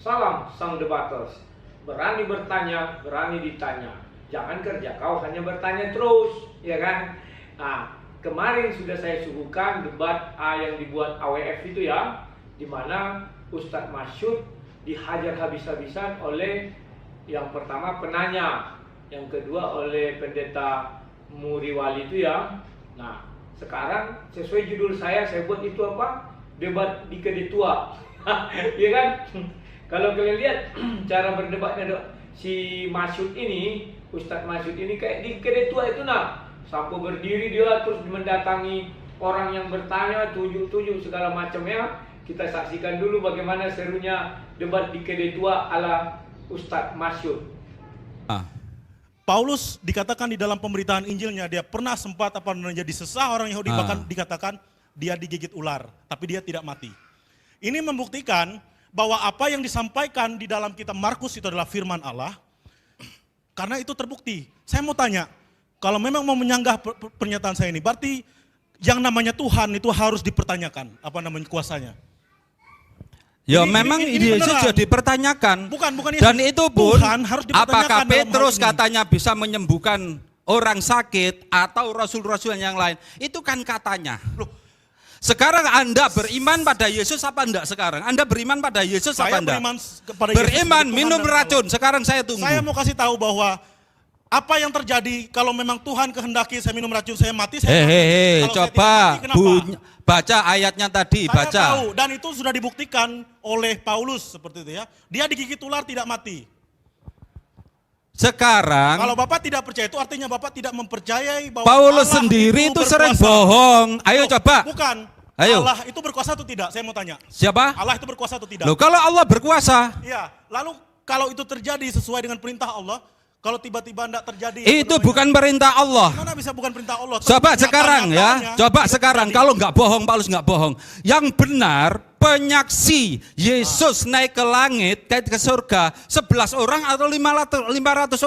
Salam sang debaters. Berani bertanya, berani ditanya. Jangan kerja kau hanya bertanya terus, ya kan? Nah, kemarin sudah saya suguhkan debat yang dibuat AWF itu ya, di mana Ustadz Masyud dihajar habis-habisan oleh yang pertama penanya, yang kedua oleh pendeta Muriwali itu ya. Nah, sekarang sesuai judul saya buat itu apa? Debat di Kedetua. Ya kan? Kalau kalian lihat cara berdebatnya si Masyud ini, Ustadz Masyud ini kayak di Kedetua itu nah, sampai berdiri dia terus mendatangi orang yang bertanya, tujuh segala macamnya. Kita saksikan dulu bagaimana serunya debat di Kedetua ala Ustadz Masyud. Paulus dikatakan di dalam pemberitaan Injilnya dia pernah sempat menjadi sesah orang Yahudi, bahkan dikatakan dia digigit ular, tapi dia tidak mati. Ini membuktikan bahwa apa yang disampaikan di dalam kitab Markus itu adalah firman Allah, karena itu terbukti. Saya mau tanya, kalau memang mau menyanggah pernyataan saya ini, berarti yang namanya Tuhan itu harus dipertanyakan, kuasanya. Ya memang Yesus sudah dipertanyakan. Bukan dan itu pun Tuhan harus apakah dipertanyakan Petrus katanya bisa menyembuhkan orang sakit atau rasul-rasul yang lain, itu kan katanya. Loh, sekarang Anda beriman pada Yesus apa enggak sekarang? Anda beriman pada Yesus apa enggak? Beriman minum racun. Sekarang saya tunggu. Saya mau kasih tahu bahwa apa yang terjadi kalau memang Tuhan kehendaki saya minum racun, saya mati, coba baca ayatnya tadi, saya baca. Tahu, dan itu sudah dibuktikan oleh Paulus seperti itu ya. Dia digigit ular tidak mati. Sekarang kalau Bapak tidak percaya itu artinya Bapak tidak mempercayai bahwa Paulus Allah sendiri itu sering berkuasa. bohong. Ayo coba. Bukan. Ayo. Allah itu berkuasa atau tidak? Saya mau tanya. Siapa? Allah itu berkuasa atau tidak? Loh, kalau Allah berkuasa. Iya. Lalu kalau itu terjadi sesuai dengan perintah Allah, kalau tiba-tiba tidak terjadi, itu bukan perintah Allah. Gimana bisa bukan perintah Allah? Coba sekarang ya, coba sekarang kalau nggak bohong, Paulus nggak bohong. Yang benar penyaksi Yesus naik ke langit, ke surga 11 orang atau 500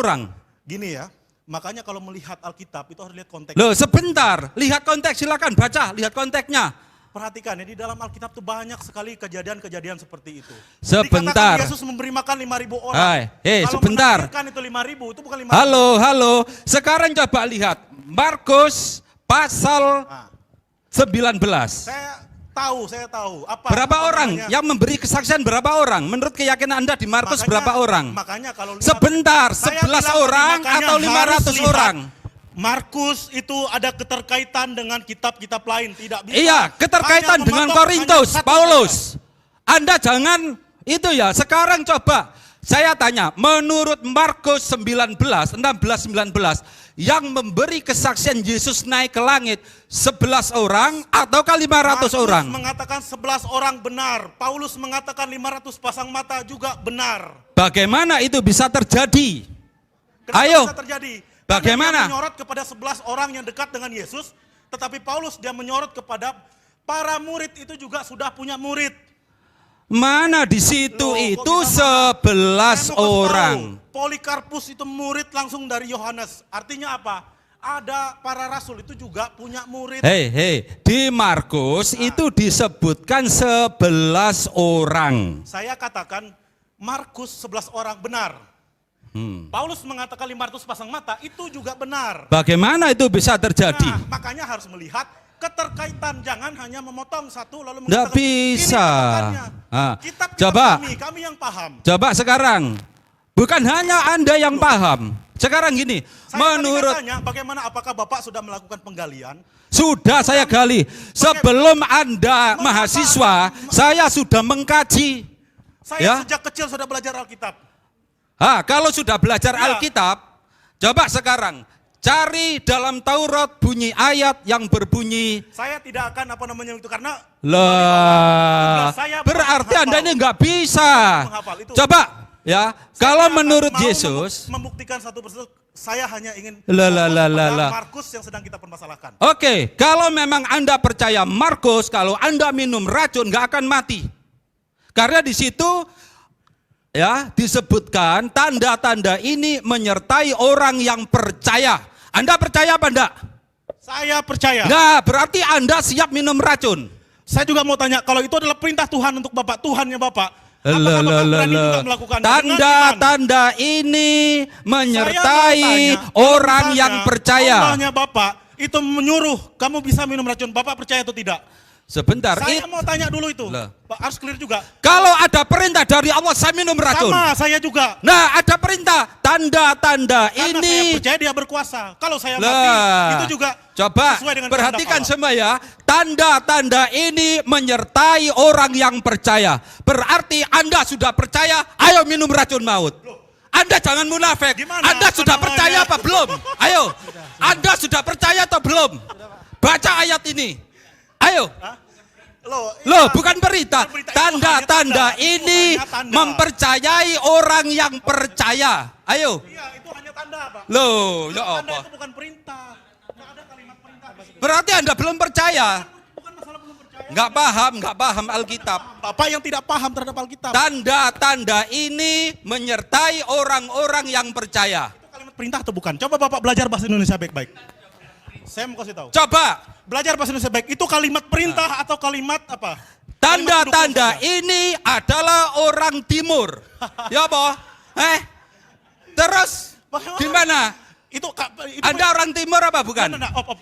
orang? Gini ya, makanya kalau melihat Alkitab itu harus lihat konteks. Loh sebentar, lihat konteks, silakan baca, lihat konteksnya. Perhatikan ya, di dalam Alkitab tuh banyak sekali kejadian-kejadian seperti itu. Sebentar. Dikatakan Yesus memberi makan 5.000 orang. Hei, sebentar. Kalau itu 5.000, itu bukan 5.000. Halo. Sekarang coba lihat Markus pasal 19. Saya tahu. Berapa orang yang memberi kesaksian, berapa orang? Menurut keyakinan Anda di Markus berapa orang? Makanya kalau lihat, sebentar, 11 orang atau 500 orang? Markus itu ada keterkaitan dengan kitab-kitab lain, tidak bisa. Iya, keterkaitan dengan Korintus, Paulus. Anda jangan itu ya. Sekarang coba saya tanya, menurut Markus 16-19 yang memberi kesaksian Yesus naik ke langit 11 orang ataukah 500 orang? Markus mengatakan 11 orang benar. Paulus mengatakan 500 pasang mata juga benar. Bagaimana itu bisa terjadi? Kenapa Ayo. bisa terjadi? Bagaimana? Dia menyorot kepada 11 orang yang dekat dengan Yesus, tetapi Paulus dia menyorot kepada para murid itu juga sudah punya murid. Mana di situ itu 11 orang. Polikarpus itu murid langsung dari Yohanes. Artinya apa? Ada para rasul itu juga punya murid. Hei, di Markus itu disebutkan 11 orang. Saya katakan Markus 11 orang benar. Paulus mengatakan 500 pasang mata, itu juga benar. Bagaimana itu bisa terjadi? Nah, makanya harus melihat keterkaitan, jangan hanya memotong satu lalu mengatakan, nggak bisa. Coba kami yang paham. Coba sekarang, bukan hanya Anda yang paham. Sekarang gini, menurut tanya, bagaimana apakah Bapak sudah melakukan penggalian? Sudah saya gali. Sebelum Anda mahasiswa, saya sudah mengkaji. Saya sejak kecil sudah belajar Alkitab. Kalau sudah belajar Alkitab, coba sekarang cari dalam Taurat bunyi ayat yang berbunyi. Saya tidak akan itu karena berarti Anda ini nggak bisa. Coba ya, kalau menurut Yesus membuktikan satu persatu, saya hanya ingin Markus yang sedang kita permasalahkan. Oke, kalau memang Anda percaya Markus, kalau Anda minum racun nggak akan mati. Karena di situ ya disebutkan tanda-tanda ini menyertai orang yang percaya. Anda percaya apa enggak? Saya percaya. Nah, berarti Anda siap minum racun. Saya juga mau tanya, kalau itu adalah perintah Tuhan untuk Bapak, Tuhannya Bapak, Apakah Bapak berani juga melakukannya? Dengan iman. Tanda-tanda ini menyertai Saya mau tanya, orang misalnya yang percaya. Allahnya Bapak itu menyuruh kamu bisa minum racun. Bapak percaya atau tidak? Sebentar, Saya mau tanya dulu itu. Lah. Pak, harus clear juga. kalau ada perintah dari Allah saya minum racun. Sama, saya juga. Nah, ada perintah, tanda-tanda Karena saya ini. percaya dia berkuasa. Kalau saya mati, Lah, itu juga coba sesuai dengan perhatikan kehendak semua ya. Tanda-tanda ini menyertai orang yang percaya. Berarti Anda sudah percaya, ayo minum racun maut. Anda jangan munafik. Gimana? Anda Apa sudah namanya? percaya apa belum? Ayo. Anda sudah percaya atau belum? Baca ayat ini. Ayo. Hah? Loh, bukan berita. Bukan berita, itu Tanda-tanda hanya tanda. ini Itu hanya tanda. mempercayai orang yang percaya. Ayo. Iya, itu hanya tanda, Pak. Loh, ya Tanda apa? itu bukan perintah. Nggak ada kalimat perintah. Berarti Anda belum percaya. Bukan masalah belum percaya. Nggak paham Alkitab. Bapak yang tidak paham terhadap Alkitab. Tanda-tanda ini menyertai orang-orang yang percaya. Itu kalimat perintah atau bukan? Coba Bapak belajar bahasa Indonesia baik-baik. Saya mau kasih tahu. Coba, Belajar bahasa Indonesia baik. Itu kalimat perintah atau kalimat apa? tanda-tanda Kalimat pendukung ini adalah orang timur. Ya apa? Terus Bagaimana? gimana? Itu Anda orang timur apa bukan? Op.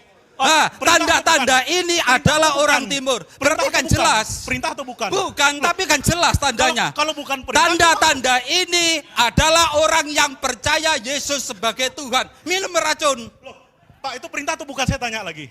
Tanda-tanda ini adalah orang timur. Berarti kan jelas. Perintah atau bukan? Bukan, tapi kan jelas tandanya. Kalau bukan perintah. Tanda-tanda ini adalah orang yang percaya Yesus sebagai Tuhan. Minum racun. Loh, Pak, itu perintah atau bukan? Saya tanya lagi.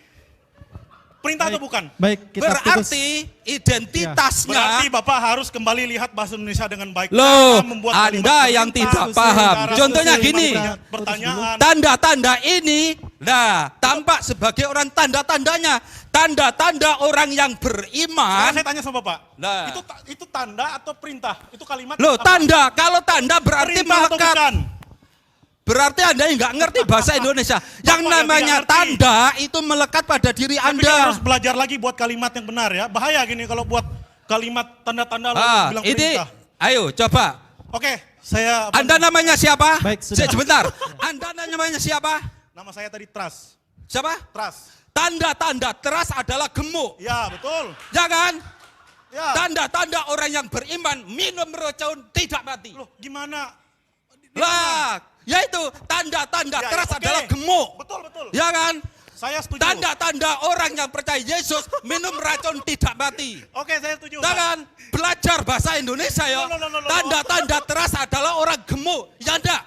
Perintah atau bukan? Baik, kita Berarti identitasnya. Berarti Bapak harus kembali lihat bahasa Indonesia dengan baik. Loh, Karena membuat Anda kalimat yang perintah, tidak secara paham. Contohnya sesuai gini. Pertanyaan. Tanda-tanda ini, nah, tampak sebagai orang tanda-tandanya. Tanda-tanda orang yang beriman. Sekarang saya tanya sama Bapak. Nah. Itu tanda atau perintah? Itu kalimat Loh, apa? tanda. Kalau tanda berarti Perintah atau melekat. bukan? Berarti Anda nggak ngerti bahasa Indonesia. Yang Bapak yang namanya tidak ngerti. tanda itu melekat pada diri Tapi Anda. kan harus belajar lagi buat kalimat yang benar ya. Bahaya gini kalau buat kalimat tanda-tanda lalu bilang Ini, perintah. ayo coba. Oke, saya Anda namanya siapa? Baik, sudah. Sebentar. Anda namanya siapa? nama saya tadi Trust. Siapa? Trust. Tanda-tanda teras adalah gemuk. Ya, betul. Ya kan? Ya. Tanda-tanda orang yang beriman minum racun tidak mati. Loh, gimana? Lah, yaitu tanda-tanda Ya, teras oke. adalah gemuk. Betul. Ya kan? Saya setuju. Tanda-tanda orang yang percaya Yesus minum racun tidak mati. Oke, saya setuju. Ya kan? Belajar bahasa Indonesia ya. Loh. Tanda-tanda teras adalah orang gemuk. Ya enggak?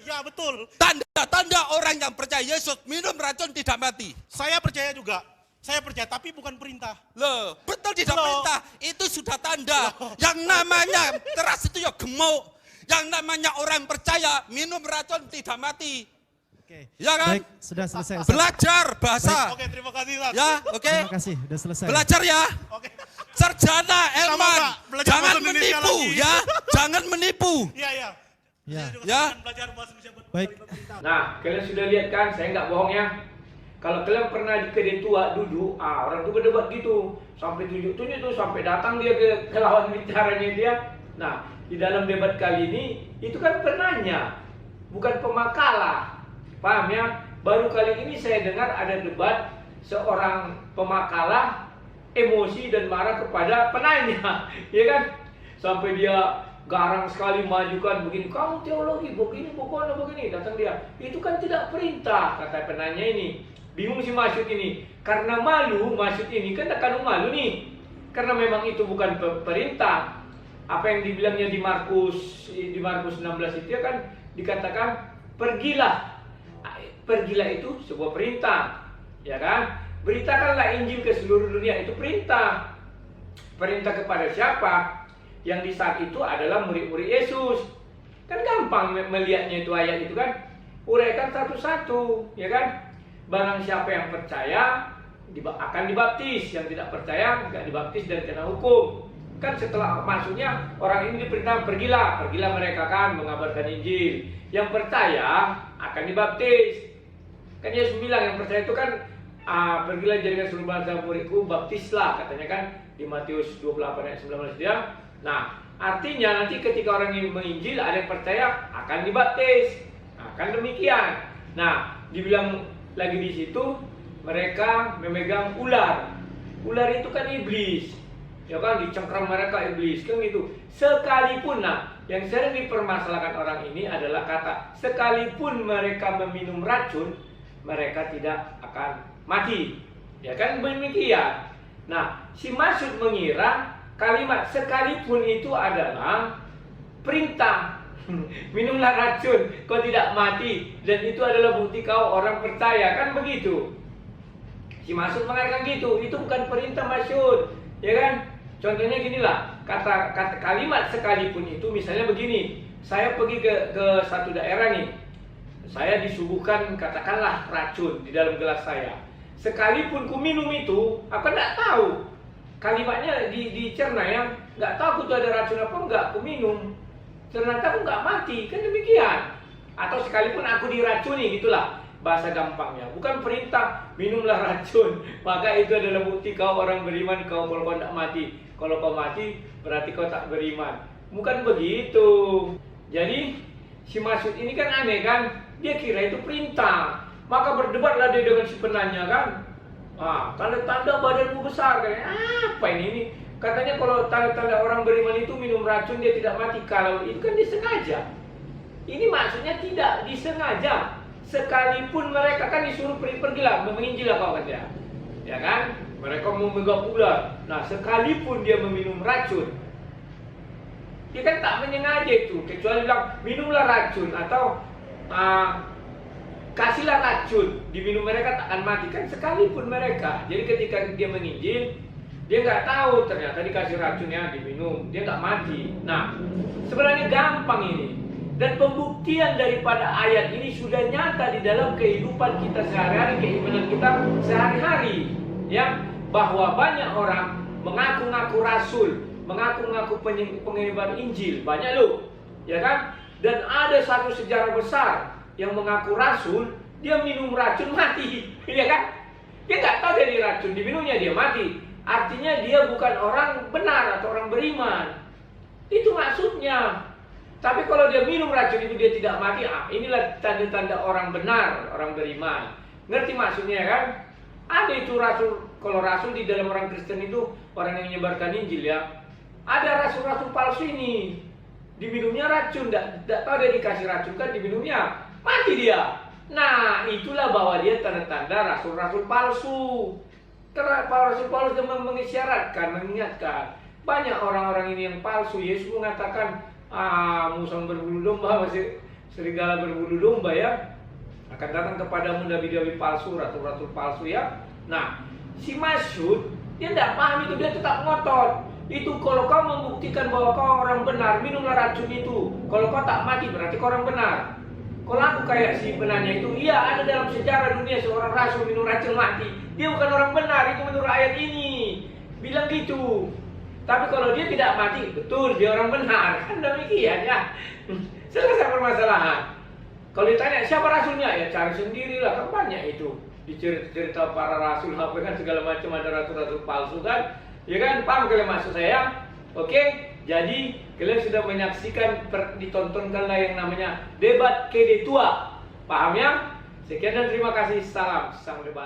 Ya, betul. Tanda-tanda orang yang percaya Yesus minum racun tidak mati. Saya percaya juga. Saya percaya, tapi bukan perintah. Loh, betul tidak Loh. perintah. Itu sudah tanda. Loh. Yang namanya teras itu ya gemuk. Yang namanya orang percaya minum racun tidak mati. Oke. Ya kan? Baik, sudah selesai. Ustaz. Belajar bahasa. Oke, terima kasih, Ustaz. Ya, oke. Terima kasih, sudah selesai. Belajar ya. Oke. Sarjana Elman. Pak. Belajar Jangan bahasa Indonesia menipu lagi. ya. Jangan menipu. Iya. Ya. Saya juga Ya. akan belajar bahasa Indonesia buat Baik. kalimat perintah. Nah, kalian sudah lihat kan, saya nggak bohong ya. Kalau kalian pernah di kedai tua duduk, orang tuh berdebat gitu, sampai tunjuk-tunjuk tuh, sampai datang dia ke lawan bicaranya dia. Nah, di dalam debat kali ini, itu kan penanya, bukan pemakalah. Paham ya? Baru kali ini saya dengar ada debat seorang pemakalah emosi dan marah kepada penanya, ya kan? Sampai dia garang sekali majukan begini, kamu teologi begini, pokoknya begini, datang dia. Itu kan tidak perintah, kata penanya ini. Bingung si Masyud ini, karena malu, Masyud ini kan akan malu nih, karena memang itu bukan perintah. Apa yang dibilangnya di Markus 16 itu ya kan dikatakan pergilah. Pergilah itu sebuah perintah, ya kan? Beritakanlah Injil ke seluruh dunia, itu perintah. Perintah kepada siapa? Yang di saat itu adalah murid-murid Yesus. Kan gampang melihatnya itu ayat itu kan. Uraikan satu-satu, ya kan? Barang siapa yang percaya akan dibaptis, yang tidak percaya nggak dibaptis dan kena hukum. Kan setelah masuknya orang ini diperintah pergilah mereka kan mengabarkan Injil. Yang percaya akan dibaptis. Kan Yesus bilang yang percaya itu kan pergilah jadikan seluruh bangsa muridku, baptislah katanya kan di Matius 28 ayat 19 dia. Nah, artinya nanti ketika orang yang menginjil ada yang percaya akan dibaptis. Kan demikian. Nah, dibilang lagi di situ mereka memegang ular. Ular itu kan iblis. ya kan, dicengkram mereka iblis kan gitu. Sekalipun, nah yang sering dipermasalahkan orang ini adalah kata sekalipun mereka meminum racun, mereka tidak akan mati, ya kan demikian. Nah, si Mas'ud mengira kalimat sekalipun itu adalah perintah. Minumlah racun, kau tidak mati, dan itu adalah bukti kau orang percaya, kan begitu. Si Mas'ud mengatakan gitu, itu bukan perintah Mas'ud, ya kan? Contohnya ginilah, kata kalimat sekalipun itu misalnya begini, saya pergi ke satu daerah nih, saya disuguhkan katakanlah racun di dalam gelas saya. Sekalipun ku minum itu, aku nggak tahu kalimatnya dicerna ya, nggak tahu itu ada racun apa enggak, ku minum. Ternyata aku nggak mati, kan demikian. Atau sekalipun aku diracuni, gitulah bahasa gampangnya. Bukan perintah minumlah racun, maka itu adalah bukti kau orang beriman. Kalau kau tidak mati, kalau kau mati berarti kau tak beriman. Bukan begitu. Jadi si Mas'ud ini kan aneh kan, dia kira itu perintah. Maka berdebatlah dia dengan si penanya kan. Tanda-tanda badanmu besar kan? Apa ini? Katanya kalau tanda-tanda orang beriman itu minum racun dia tidak mati. Kalau itu kan disengaja. Ini maksudnya tidak disengaja. Sekalipun mereka kan disuruh pergilah, menginjil kau katanya, ya kan? Mereka mau megang ular. Nah, sekalipun dia meminum racun, dia kan tak menyengaja itu. Kecuali bilang minumlah racun atau kasihlah racun, diminum mereka tak akan mati kan sekalipun mereka. Jadi ketika dia menginjil, dia nggak tahu ternyata dikasih racunnya diminum, dia nggak mati. Nah, sebenarnya gampang ini. Dan pembuktian daripada ayat ini sudah nyata di dalam kehidupan kita sehari-hari, keimanan kita sehari-hari, ya, bahwa banyak orang mengaku-ngaku rasul, mengaku-ngaku penyebar Injil, banyak loh, ya kan? Dan ada satu sejarah besar yang mengaku rasul, dia minum racun mati, ya kan? Dia nggak tahu dari racun, diminumnya dia mati. Artinya dia bukan orang benar atau orang beriman. Itu maksudnya. Tapi kalau dia minum racun itu dia tidak mati, inilah tanda-tanda orang benar, orang beriman. Ngerti maksudnya kan? Ada itu rasul, kalau rasul di dalam orang Kristen itu orang yang menyebarkan Injil ya. Ada rasul-rasul palsu ini. Diminumnya racun, tidak tahu dia dikasih racun kan diminumnya, mati dia. Nah, itulah bahwa dia tanda-tanda rasul-rasul palsu. Karena rasul palsu mengisyaratkan, mengingatkan. Banyak orang-orang ini yang palsu. Yesus mengatakan, musang berbulu domba, masih serigala berbulu domba ya, akan datang kepadamu nabi-nabi palsu, rasul-rasul palsu ya. Nah, si Mas'ud dia tidak paham itu, dia tetap ngotot. Itu kalau kau membuktikan bahwa kau orang benar, minumlah racun itu. Kalau kau tak mati berarti kau orang benar. Kalau aku kayak si penanya itu, iya ada dalam sejarah dunia seorang rasul minum racun mati. Dia bukan orang benar, itu menurut ayat ini bilang gitu. Tapi kalau dia tidak mati, betul dia orang benar. Kan demikian ya. Selesai permasalahan. Kalau ditanya siapa rasulnya, ya cari sendirilah. Kan banyak itu dicerita para rasul, apa kan segala macam, ada rasul-rasul palsu kan. Ya kan, paham kalian maksud saya? Oke, jadi kalian sudah menyaksikan, ditontonkanlah yang namanya debat KD Tua. Paham ya? Sekian dan terima kasih. Salam debat.